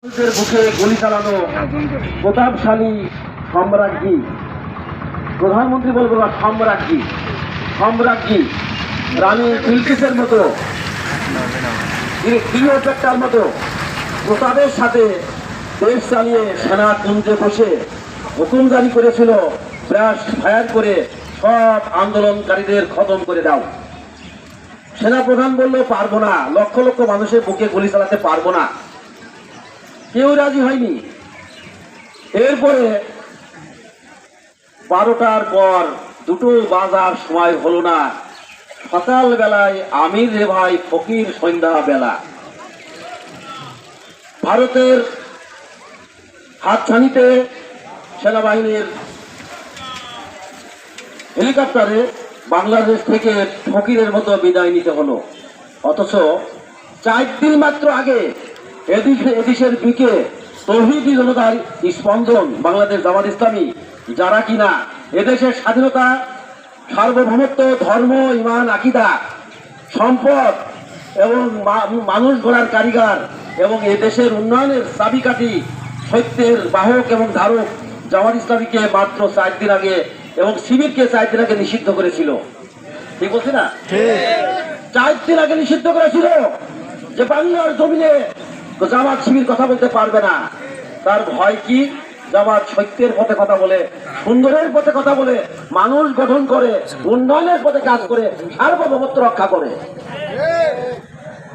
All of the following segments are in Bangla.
বুকে গুলি চালানো প্রতাপশালী সম্রাজ্ঞী, প্রধানমন্ত্রী বলবো না, সম্রাজ্ঞী সম্রাজ্ঞী রানী বিলকিসের মতো, ক্লিওপেট্রার মতো প্রতাপের সাথে দেশ চালিয়ে সেনা কুঞ্জে বসে হুকুম জারি করেছিল, ব্রাশ ফায়ার করে সব আন্দোলনকারীদের খতম করে দাও। সেনা প্রধান বলল পারবো না, লক্ষ লক্ষ মানুষের বুকে গুলি চালাতে পারবো না, কেউ রাজি হয়নি। এরপরে 12টার পর দুটো বাজার সময় হলো না, সকাল বেলায় আমির রে ভাই ফকির সন্ধ্যা বেলা ভারতের হাতছানিতে সেনাবাহিনীর হেলিকপ্টারে বাংলাদেশ থেকে ফকিরের মতো বিদায় নিতে হলো। অথচ 4 দিন মাত্র আগে এদেশের দিকে তৌহিদি জনতার স্পন্দন বাংলাদেশ জামাত ইসলামী, যারা কিনা এদেশের স্বাধীনতা, সার্বভৌমত্ব, ধর্ম, ইমান, আকীদা, সম্পদ এবং মানুষ গড়ার কারিগর এবং এদেশের উন্নয়নের চাবিকাঠি, সত্যের বাহক এবং ধারক জামাত ইসলামীকে মাত্র 4 দিন আগে এবং শিবিরকে 4 দিন আগে নিষিদ্ধ করেছিল। ঠিক বলছি না? 4 দিন আগে নিষিদ্ধ করেছিল যে বাংলার জমিনে জামাত শিবির কথা বলতে পারবে না। তার ভয় কি? জামাত সত্যের পথে কথা বলে, সুন্দরের পথে কথা বলে, মানুষ গঠন করে, উন্নয়নের পথে কাজ করে, সার্বভৌমত্ব রক্ষা করে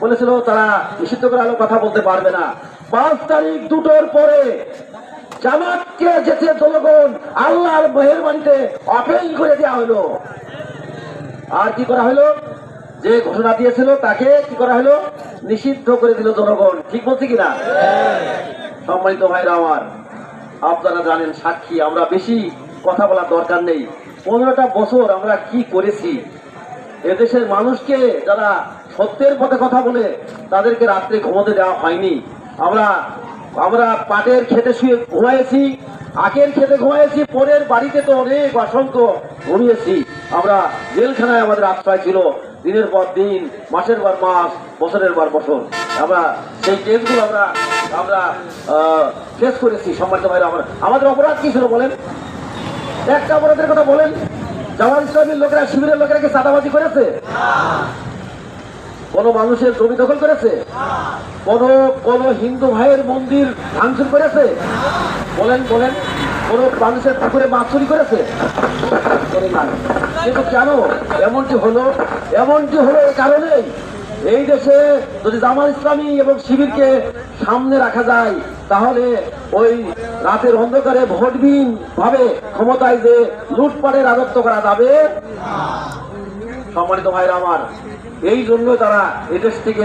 বলেছিল। তারা নিষিদ্ধ করে আলো কথা বলতে পারবে না। 5 তারিখ 2টোর পরে জামাতকে যেতে জনগণ আল্লাহর মেহেরবানিতে অপেল করে দেওয়া হলো। আর কি করা হলো? যে ঘোষণা দিয়েছিল তাকে কি করা হলো? নিষিদ্ধ করে দিল জনগণ। ঠিক বলছি কিনা? সম্মানিত ভাইরা আমার, আপনারা জানেন, সাক্ষী, আমরা বেশি কথা বলার দরকার নেই। 15টা বছর আমরা কি করেছি এদেশের মানুষকে, যারা সত্যের পথে কথা বলে তাদেরকে রাত্রে ঘুমোতে দেওয়া হয়নি। আমরা পাটের খেতে শুয়ে ঘুমাইছি, আখের খেতে ঘুমাইছি, পরের বাড়িতে তো অনেক অসংখ্য ঘুমিয়েছি। আমরা জেলখানায় আমাদের আশ্রয় ছিল, দিনের পর দিন, মাসের পর মাস, বছরের পর বছর আমরা সেই কেসগুলো আমরা ফেস করেছি। সম্মানিত ভাইরা, আমাদের অপরাধ কি ছিল বলেন? একটা অপরাধের কথা বলেন। জামাত ইসলামীর লোকেরা, শিবিরের লোকেরা কি চাঁদাবাজি করেছে? কোন মানুষের জমি দখল করেছে? কোন হিন্দু ভাইয়ের মন্দির ভাঙচুর করেছে? বলেন বলেন, কোন মানুষের পুকুরে মাছ চুরি করেছে? কিন্তু কেন এমনটি হলো? এমনটি হলো এই কারণেই, এই দেশে যদি জামাত ইসলামী এবং শিবিরকে সামনে রাখা যায়, তাহলে ওই রাতের অন্ধকারে ভোটবিহীন ভাবে ক্ষমতায় যে লুটপাটের রাজত্ব করা যাবে। সম্মানিত ভাইরা আমার, এই জন্য তারা এদেশ থেকে